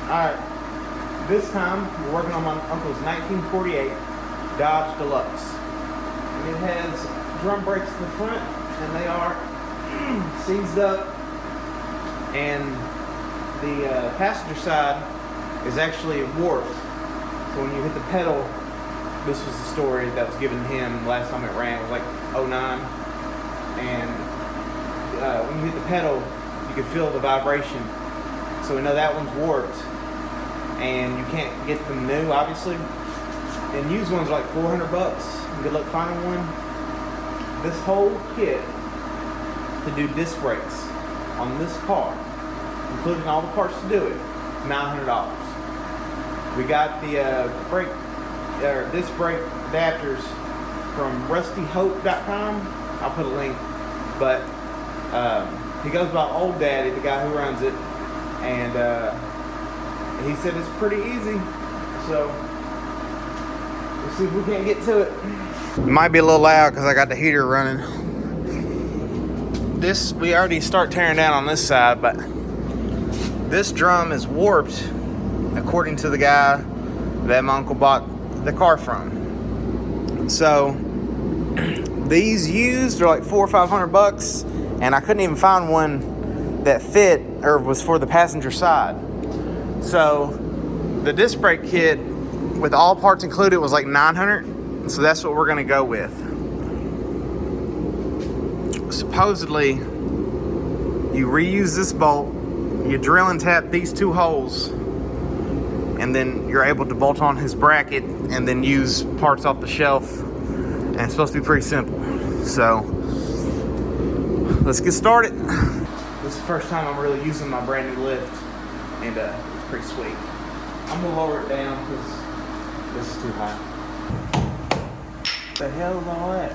Alright, this time we're working on my uncle's 1948 Dodge Deluxe. And it has drum brakes in the front, and they are seized up. And the passenger side is actually warped. So when you hit the pedal, this was the story that was given to him last time it ran. It was like 09. And when you hit the pedal, you could feel the vibration. So we know that one's warped. And you can't get them new, obviously. And used ones are like $400. Good luck finding one. This whole kit to do disc brakes on this car, including all the parts to do it, $900. We got the disc brake adapters from rustyhope.com. I'll put a link. But he goes by Old Daddy, the guy who runs it, and he said it's pretty easy. So we'll see if we can't get to it. It might be a little loud because I got the heater running. This, we already start tearing down on this side, but this drum is warped according to the guy that my uncle bought the car from. So these used are like $400 or $500, and I couldn't even find one that fit or was for the passenger side. So the disc brake kit with all parts included was like $900. So that's what we're gonna go with. Supposedly, you reuse this bolt, you drill and tap these two holes, and then you're able to bolt on his bracket and then use parts off the shelf. And it's supposed to be pretty simple. So let's get started. This is the first time I'm really using my brand new lift, and it's pretty sweet. I'm gonna lower it down because this is too high. What the hell is all that?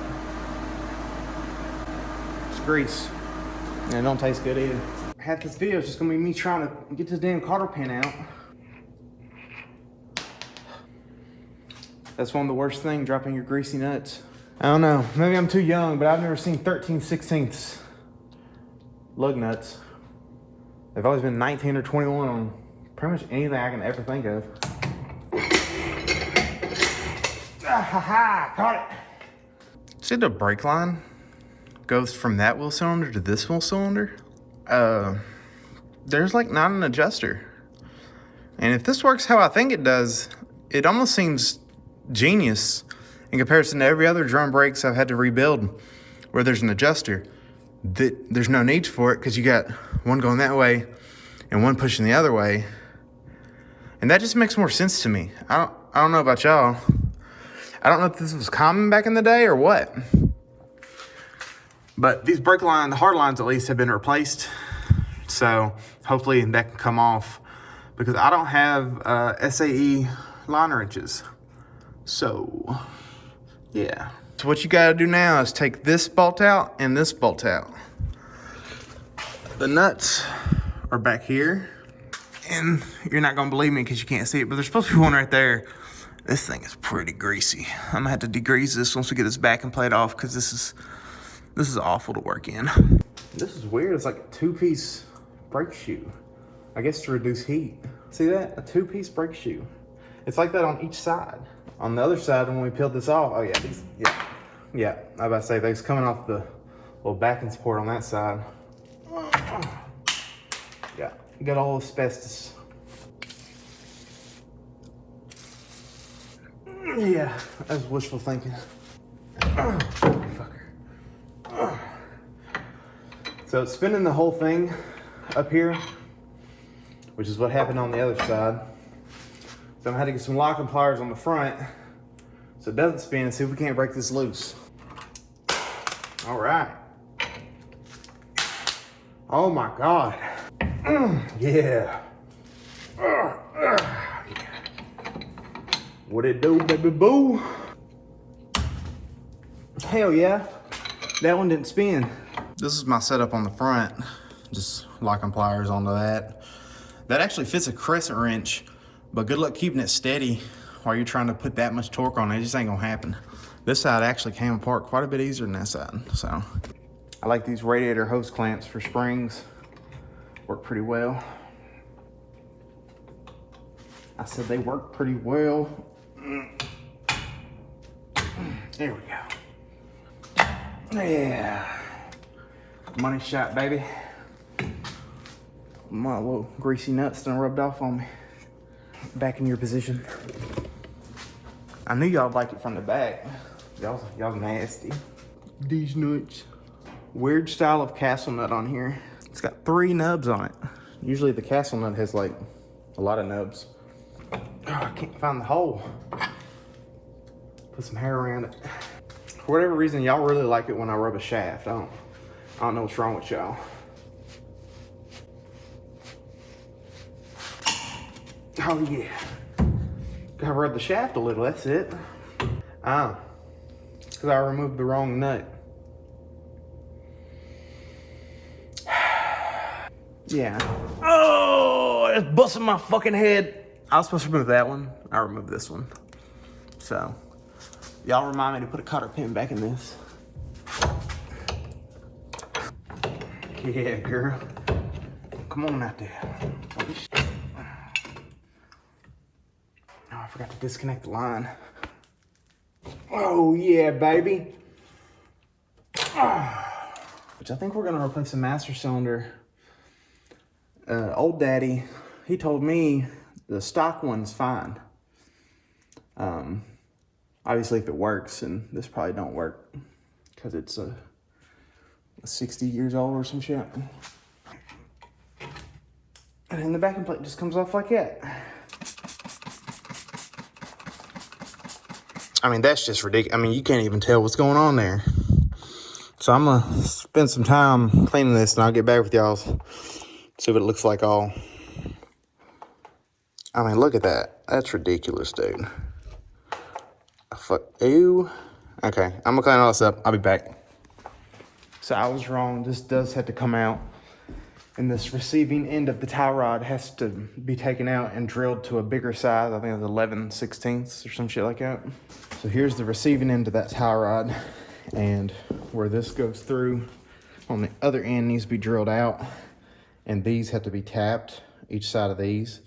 It's grease, and it don't taste good either. Half this video is just gonna be me trying to get this damn cotter pin out. That's one of the worst things, dropping your greasy nuts. I don't know, maybe I'm too young, but I've never seen 13/16 lug nuts. They've always been 19 or 21 on pretty much anything I can ever think of. Ah, ha, ha, caught it. See, the brake line goes from that wheel cylinder to this wheel cylinder. There's like not an adjuster. And if this works how I think it does, it almost seems genius in comparison to every other drum brakes I've had to rebuild where there's an adjuster. There's no need for it because you got one going that way and one pushing the other way. And that just makes more sense to me. I don't know about y'all. I don't know if this was common back in the day or what. But these brake lines, the hard lines at least, have been replaced. So hopefully that can come off because I don't have SAE line wrenches. So yeah. So what you gotta do now is take this bolt out and this bolt out. The nuts are back here. And you're not gonna believe me because you can't see it, but there's supposed to be one right there. This thing is pretty greasy. I'm gonna have to degrease this once we get this backing plate off because this is awful to work in. This is weird. It's like a two-piece brake shoe. I guess to reduce heat. See that? A two-piece brake shoe. It's like that on each side. On the other side, when we peeled this off, oh yeah, yeah. I was about to say they's coming off the little backing support on that side. Yeah, got all asbestos. Yeah, that's wishful thinking. Fucker. So it's spinning the whole thing up here, which is what happened on the other side. So I'm gonna have to get some locking pliers on the front so it doesn't spin and see if we can't break this loose. All right. Oh my God. Yeah. What it do, baby boo? Hell yeah. That one didn't spin. This is my setup on the front. Just locking pliers onto that. That actually fits a crescent wrench, but good luck keeping it steady while you're trying to put that much torque on it. It just ain't gonna happen. This side actually came apart quite a bit easier than that side, so. I like these radiator hose clamps for springs. Work pretty well. I said they work pretty well. There we go. Yeah. Money shot, baby. My little greasy nuts done rubbed off on me. Back in your position. I knew y'all liked it from the back. Y'all nasty. These nuts. Weird style of castle nut on here. It's got 3 nubs on it. Usually the castle nut has like a lot of nubs. Oh, I can't find the hole. Put some hair around it. For whatever reason, y'all really like it when I rub a shaft. I don't know what's wrong with y'all. Oh yeah. Gotta rub the shaft a little, that's it. Because I removed the wrong nut. Yeah. Oh, it's busting my fucking head. I was supposed to remove that one. I removed this one. So, y'all remind me to put a cotter pin back in this. Yeah, girl. Come on out there. Oh, I forgot to disconnect the line. Oh, yeah, baby. Which I think we're gonna replace the master cylinder. Old daddy, he told me the stock one's fine. Obviously if it works, and this probably don't work because it's 60 years old or some shit. And then the backing plate just comes off like that. I mean, that's just ridiculous. I mean, you can't even tell what's going on there. So I'm gonna spend some time cleaning this and I'll get back with y'all. See what it looks like all. I mean, look at that. That's ridiculous, dude. Fuck. Ew. Okay, I'm gonna clean all this up. I'll be back. So I was wrong. This does have to come out. And this receiving end of the tie rod has to be taken out and drilled to a bigger size. I think it's 11/16 or some shit like that. So here's the receiving end of that tie rod. And where this goes through on the other end needs to be drilled out. And these have to be tapped, each side of these,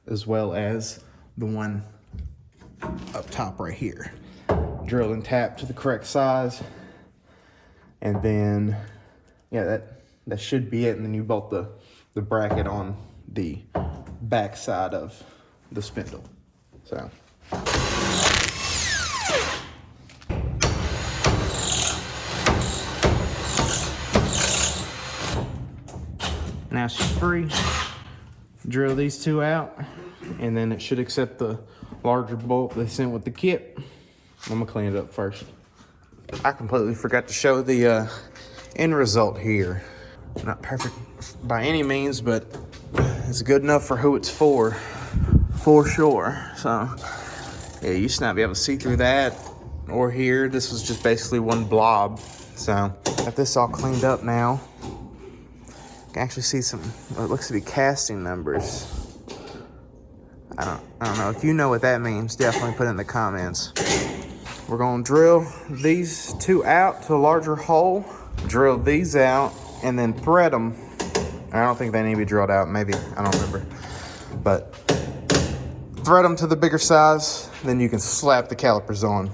as well as the one up top right here. Drilled and tapped to the correct size. And then, yeah, that should be it. And then you bolt the bracket on the back side of the spindle. So. Now it's just free. Drill these 2 out, and then it should accept the larger bolt they sent with the kit. I'm gonna clean it up first. I completely forgot to show the end result here. Not perfect by any means, but it's good enough for who it's for sure. So yeah, you should not be able to see through that or here. This was just basically one blob. So got this all cleaned up now. You can actually see some what looks to be casting numbers. I don't know. If you know what that means, definitely put it in the comments. We're gonna drill these 2 out to a larger hole, drill these out, and then thread them. I don't think they need to be drilled out, maybe, I don't remember. But thread them to the bigger size, then you can slap the calipers on.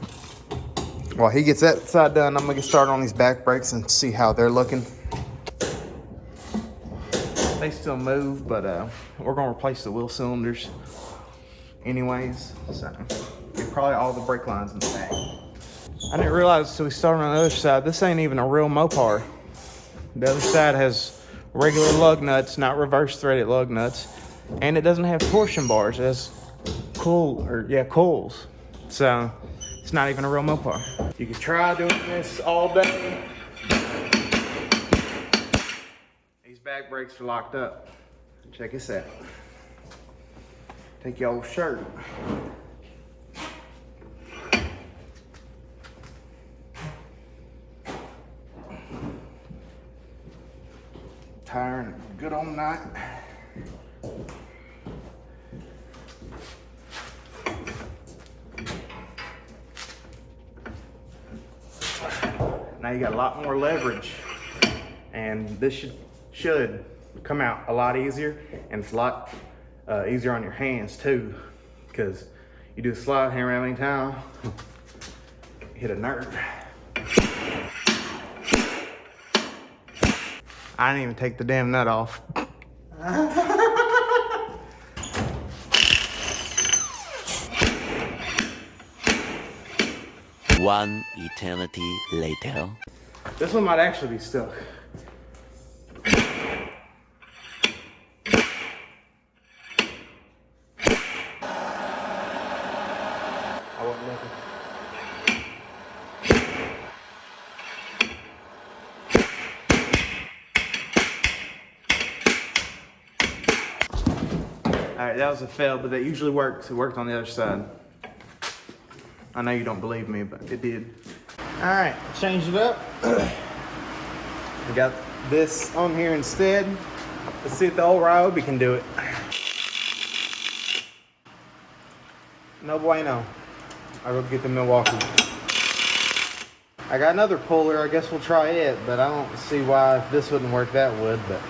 While he gets that side done, I'm gonna get started on these back brakes and see how they're looking. They still move, but we're gonna replace the wheel cylinders anyways. So get probably all the brake lines in the back. I didn't realize until we started on the other side, this ain't even a real Mopar. The other side has regular lug nuts, not reverse threaded lug nuts, and it doesn't have torsion bars. It has coils. So it's not even a real Mopar. You could try doing this all day. These back brakes are locked up. Check this out. Take your old shirt. Tiring a good old night. Now you got a lot more leverage, and this should come out a lot easier, and it's a lot easier on your hands too. because you do a slide hammer how many times, hit a nerve. I didn't even take the damn nut off. One eternity later. This one might actually be stuck. I wasn't looking. Alright, that was a fail, but that usually works. It worked on the other side. I know you don't believe me, but it did. Alright, changed it up. We got this on here instead. Let's see if the old Ryobi can do it. No bueno. I'll go get the Milwaukee. I got another puller. I guess we'll try it, but I don't see why if this wouldn't work, that would, but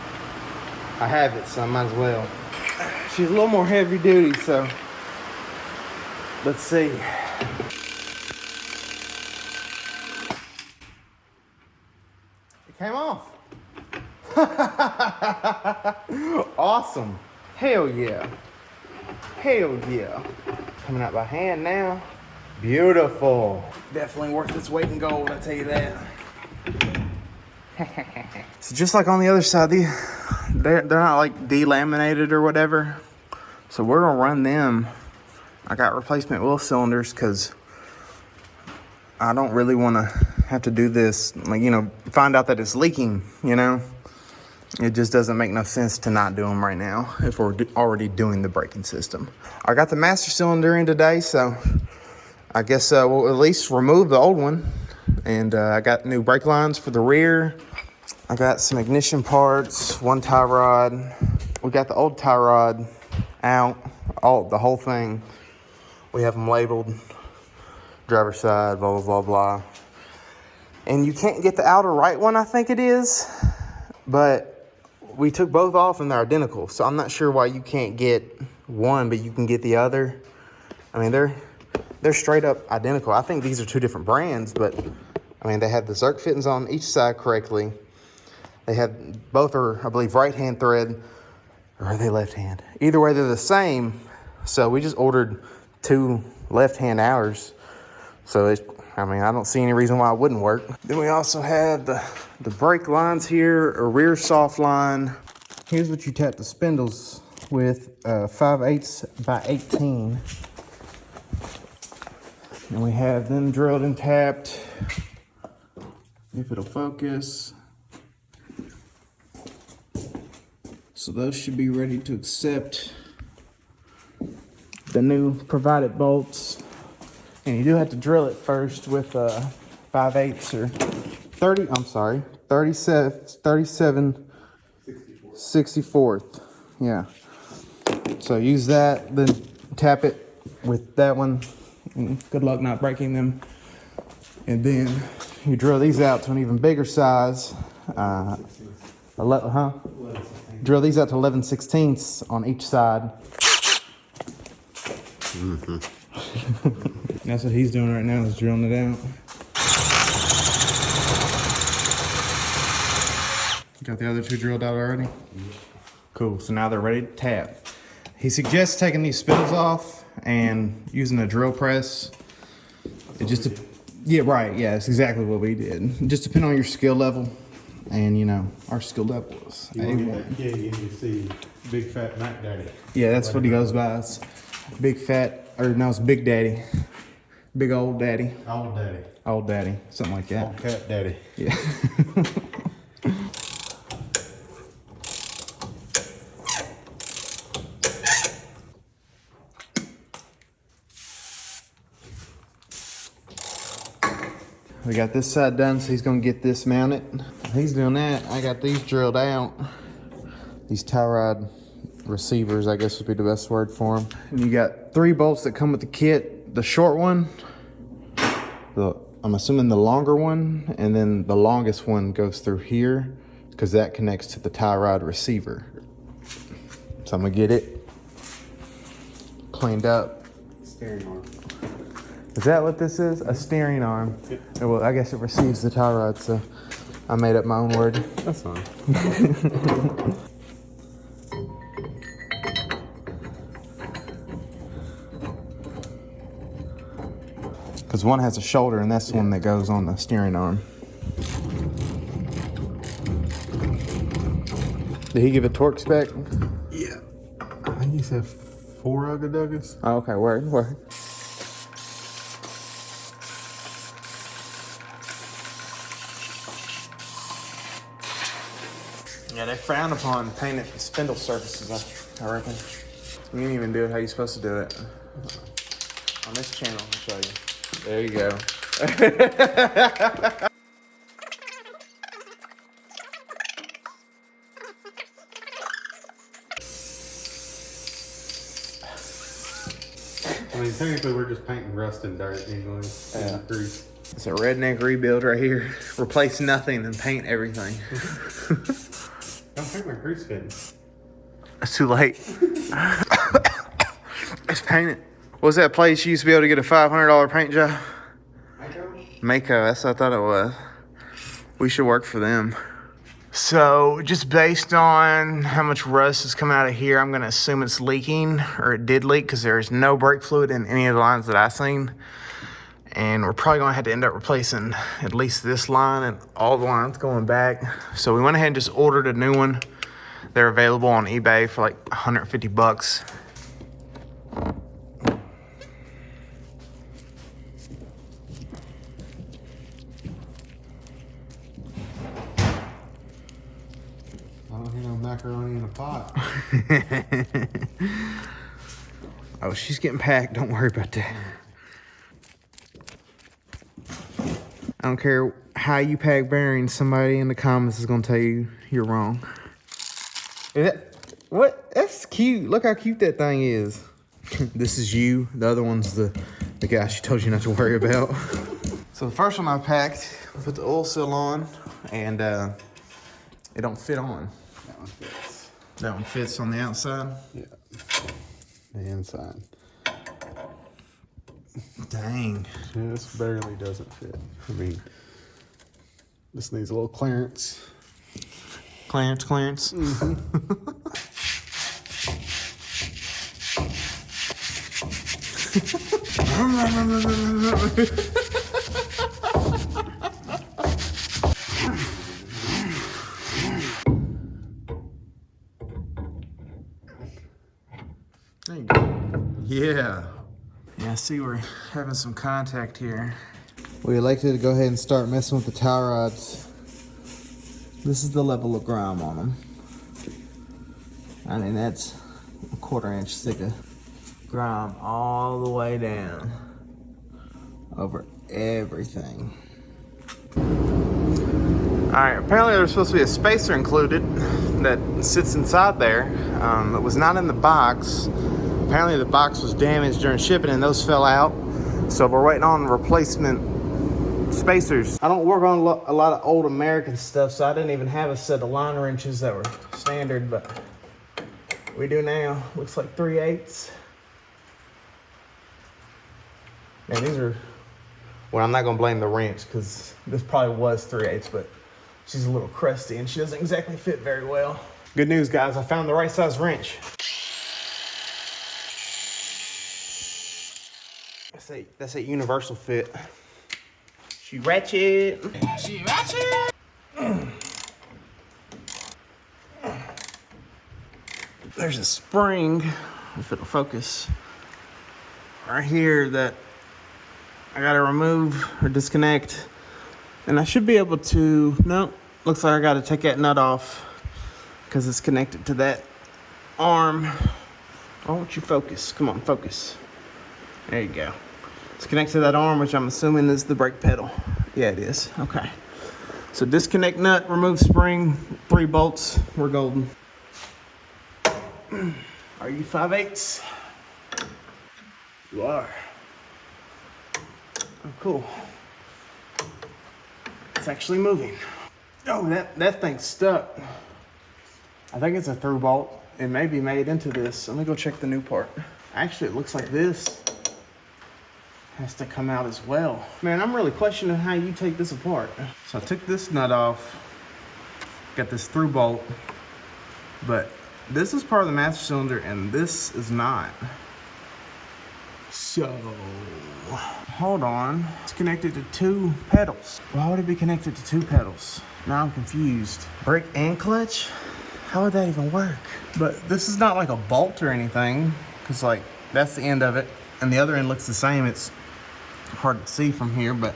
I have it, so I might as well. She's a little more heavy duty, so let's see. It came off. Awesome. Hell yeah. Hell yeah. Coming out by hand now. Beautiful. Definitely worth its weight in gold, I tell you that. So just like on the other side, they're not like delaminated or whatever. So we're gonna run them. I got replacement wheel cylinders because I don't really want to have to do this, like, you know, find out that it's leaking, you know. It just doesn't make no sense to not do them right now if we're already doing the braking system. I got the master cylinder in today, so I guess we'll at least remove the old one. And I got new brake lines for the rear. I got some ignition parts, one tie rod. We got the old tie rod out, the whole thing. We have them labeled, driver's side, blah, blah, blah, blah. And you can't get the outer right one, I think it is. But we took both off and they're identical. So I'm not sure why you can't get one, but you can get the other. I mean, they're straight up identical. I think these are two different brands, but I mean, they had the Zerk fittings on each side correctly. They had, both are, I believe, right-hand thread, or are they left-hand? Either way, they're the same. So we just ordered two left-hand hours. So I mean, I don't see any reason why it wouldn't work. Then we also have the brake lines here, a rear soft line. Here's what you tap the spindles with, 5/8 by 18. And we have them drilled and tapped. If it'll focus. So those should be ready to accept the new provided bolts. And you do have to drill it first with 5/8 or 30, I'm sorry, 37 64th. Yeah. So use that, then tap it with that one. And good luck not breaking them. And then you drill these out to an even bigger size. Drill these out to 11/16 on each side. Mm-hmm. That's what he's doing right now, is drilling it out. Got the other two drilled out already? Cool, so now they're ready to tap. He suggests taking these spindles off and using a drill press. It just, yeah, right, yeah, it's exactly what we did. Just depending on your skill level. And you know, our skill level is A1. Yeah, you see Big Fat Mac Daddy. Yeah, that's what he goes by. It's Big Fat, or no, it's Big Daddy. Big Old Daddy. Old Daddy. Old Daddy, something like that. Old Cat Daddy. Yeah. We got this side done, so he's gonna get this mounted. While he's doing that, I got these drilled out. These tie rod receivers, I guess would be the best word for them. And you got 3 bolts that come with the kit. The short one, I'm assuming the longer one, and then the longest one goes through here because that connects to the tie rod receiver. So I'm gonna get it cleaned up steering arm. Is that what this is? A steering arm. Yep. Well, I guess it receives the tie rod, so I made up my own word. That's fine. Because one has a shoulder, and that's the one that goes on the steering arm. Did he give a torque spec? Yeah. I think he said 4 ugga-duggas. Oh, okay, word. Yeah, they frown upon painted spindle surfaces, I reckon. You didn't even do it how you're supposed to do it. On this channel, I'll show you. There you go. I mean, technically, we're just painting rust and dirt anyway. Yeah. And grease. It's a redneck rebuild right here. Replace nothing and paint everything. Don't paint my grease fitting. It's too late. It's painted. What's that place you used to be able to get a $500 paint job? Mako, that's what I thought it was. We should work for them. So, just based on how much rust is coming out of here, I'm going to assume it's leaking, or it did leak, because there's no brake fluid in any of the lines that I've seen. And we're probably going to have to end up replacing at least this line and all the lines going back. So we went ahead and just ordered a new one. They're available on eBay for like 150 bucks. I don't hear no macaroni in a pot. Oh, she's getting packed. Don't worry about that. I don't care how you pack bearings. Somebody in the comments is going to tell you you're wrong. What? That's cute. Look how cute that thing is. This is you. The other one's the guy she told you not to worry about. So the first one I packed, I put the oil seal on, and it don't fit on. That one fits. That one fits on the outside? Yeah. The inside. Dang. Yeah, this barely doesn't fit. I mean, this needs a little clearance. Clearance. There you go. Yeah. Yeah, I see we're having some contact here. We elected to go ahead and start messing with the tie rods. This is the level of grime on them. I mean, that's a 1/4 inch thick of grime all the way down over everything. Alright, apparently there's supposed to be a spacer included that sits inside there. It was not in the box. Apparently the box was damaged during shipping and those fell out. So we're waiting on replacement spacers. I don't work on a lot of old American stuff, so I didn't even have a set of line wrenches that were standard, but we do now. Looks like 3/8. And these are, well, I'm not gonna blame the wrench because this probably was 3/8, but she's a little crusty and she doesn't exactly fit very well. Good news, guys, I found the right size wrench. That's a universal fit. She ratchet. There's a spring, if it'll focus, right here that I gotta remove or disconnect. And I should be able to, nope, looks like I gotta take that nut off because it's connected to that arm. Why won't you focus? Come on, focus. There you go. It's connected to that arm, which I'm assuming is the brake pedal. Yeah, it is. Okay. So disconnect nut, remove spring, 3 bolts. We're golden. Are you 5/8? You are. Oh, cool. It's actually moving. Oh, that thing's stuck. I think it's a through bolt. It may be made into this. Let me go check the new part. Actually, it looks like this. has to come out as well. Man, I'm really questioning how you take this apart. So I took this nut off, got this through bolt, but this is part of the master cylinder and this is not. So, hold on. It's connected to 2 pedals. Why would it be connected to 2 pedals? Now I'm confused. Brake and clutch? How would that even work? But this is not like a bolt or anything, because like that's the end of it and the other end looks the same. It's hard to see from here, but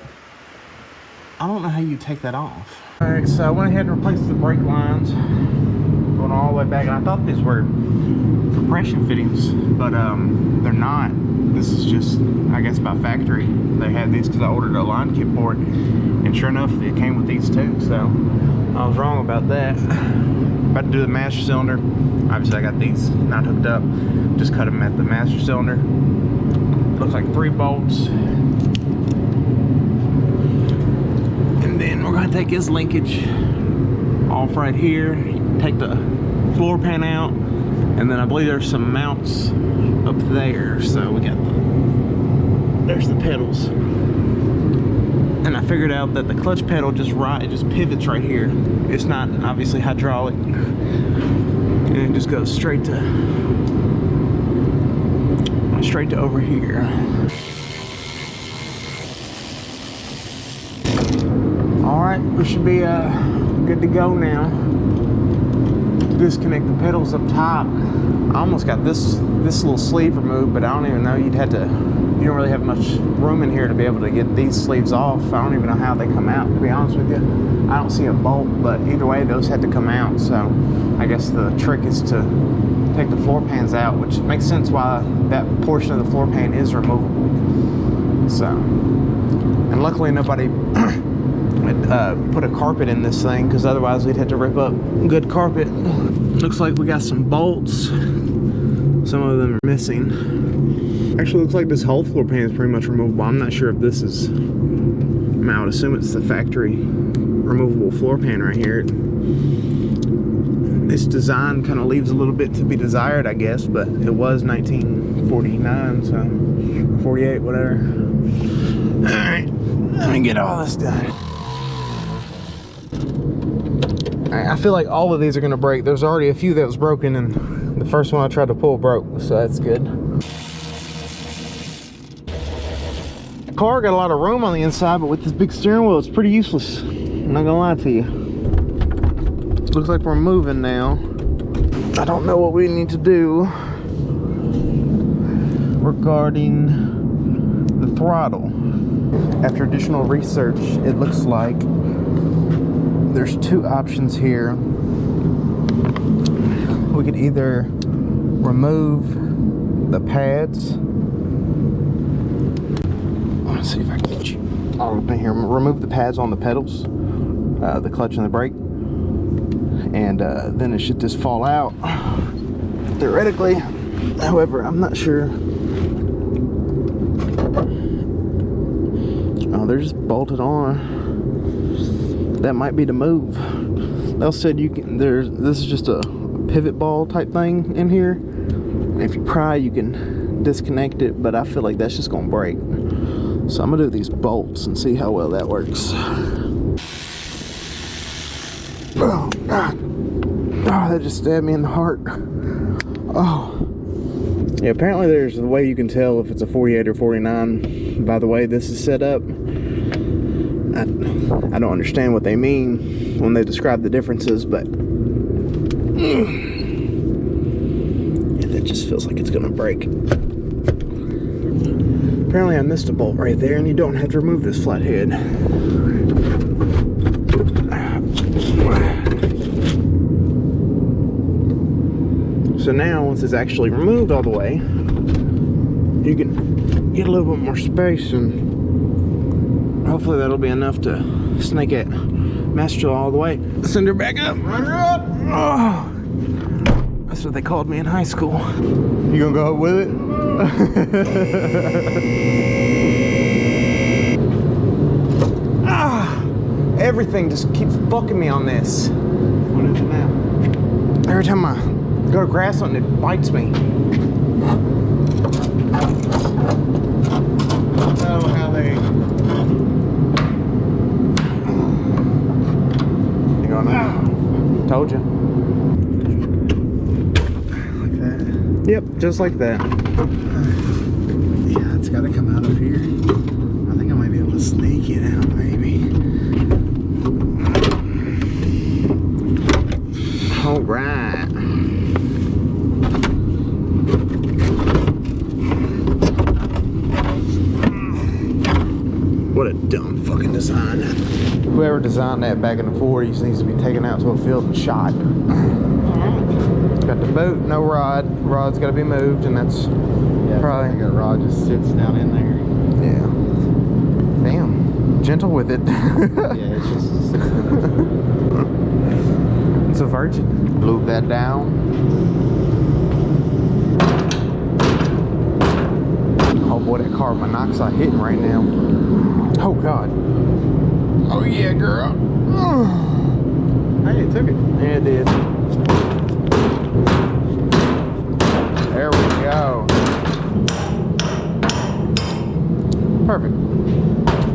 I don't know how you take that off. All right, so I went ahead and replaced the brake lines, going all the way back, and I thought these were compression fittings, but they're not. This is just, I guess, by factory. They had these because I ordered a line kit for it, and sure enough, it came with these too, so I was wrong about that. About to do the master cylinder. Obviously, I got these not hooked up. Just cut them at the master cylinder. Looks like 3 bolts. And then we're gonna take his linkage off right here, take the floor pan out, and then I believe there's some mounts up there. So we got there's the pedals. And I figured out that the clutch pedal just pivots right here. It's not obviously hydraulic. And it just goes straight to over here. All right, we should be good to go now. Disconnect the pedals up top. I almost got this little sleeve removed, but I don't even know. You don't really have much room in here to be able to get these sleeves off. I don't even know how they come out, to be honest with you. I don't see a bolt, but either way, those had to come out. So I guess the trick is to take the floor pans out, which makes sense why that portion of the floor pan is removable. So, and luckily nobody put a carpet in this thing, because otherwise we'd have to rip up good carpet. Looks like we got some bolts. Some of them are missing. Actually, looks like this whole floor pan is pretty much removable. I'm not sure if this is, I would assume it's the factory removable floor pan right here. This design kind of leaves a little bit to be desired, I guess, but it was 1949, so 48, whatever. All right, let me get all this done. I feel like all of these are gonna break. There's already a few that was broken, and the first one I tried to pull broke, so that's good. The car got a lot of room on the inside, but with this big steering wheel, it's pretty useless. I'm not gonna lie to you. Looks like we're moving now. I don't know what we need to do regarding the throttle. After additional research, it looks like there's 2 options here. We could either remove the pads. Let's see if I can get you all up in here. Remove the pads on the pedals, the clutch and the brake, and then it should just fall out theoretically. However, I'm not sure. Oh, they're just bolted on. That might be the move. They said you can. This is just a pivot ball type thing in here. If you pry, you can disconnect it, but I feel like that's just gonna break. So I'm gonna do these bolts and see how well that works. Oh God! Oh, that just stabbed me in the heart. Oh. Yeah, apparently there's a way you can tell if it's a 48 or 49 by the way this is set up. I don't understand what they mean when they describe the differences, but yeah, that just feels like it's gonna break. Apparently I missed a bolt right there, and you don't have to remove this flat head. So now, once it's actually removed all the way, you can get a little bit more space, and hopefully that'll be enough to snake it master all the way. Send her back up, run her up. Oh, that's what they called me in high school. You gonna go up with it? Everything just keeps fucking me on this. What is it now? Every time I go to grab something, it bites me. know how they. You gonna? Told you. Like that. Yep, just like that. Yeah, it's got to come out of here. I think I might be able to sneak it out, maybe. All right. What a dumb fucking design. Whoever designed that back in the 40s needs to be taken out to a field and shot. Got the boat, no rod. Rod's got to be moved, and that's probably. That rod just sits down in there. Yeah. Damn. Gentle with it. Yeah, it's just sits in It's a virgin. Blew that down. Oh boy, that carbon monoxide hitting right now. Oh God. Oh yeah, girl. Hey, it took it. Yeah, it did. There we go. Perfect.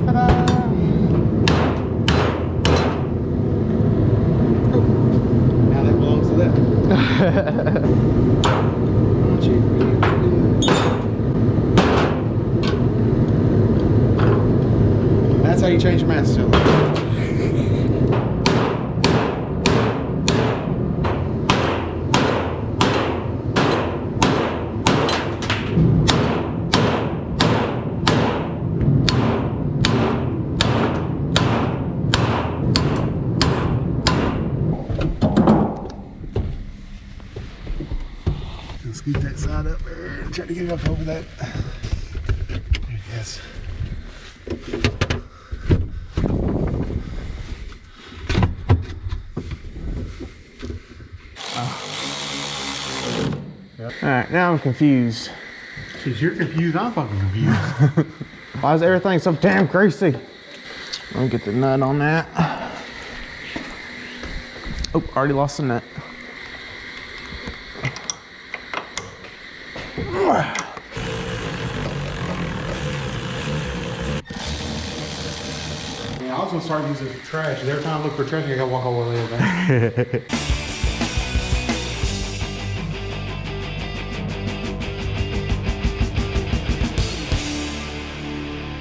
Ta-da! Now that belongs to that. Want you to do. That's how you change your master cylinder. Scoot that side up there. Try to get it up over that. There it is. All right, now I'm confused. Jeez, you're confused. I'm fucking confused. Why is everything so damn greasy? Let me get the nut on that. Oh, already lost the nut. Yeah, I was gonna start using trash. Every time I look for trash, I gotta walk all the way back.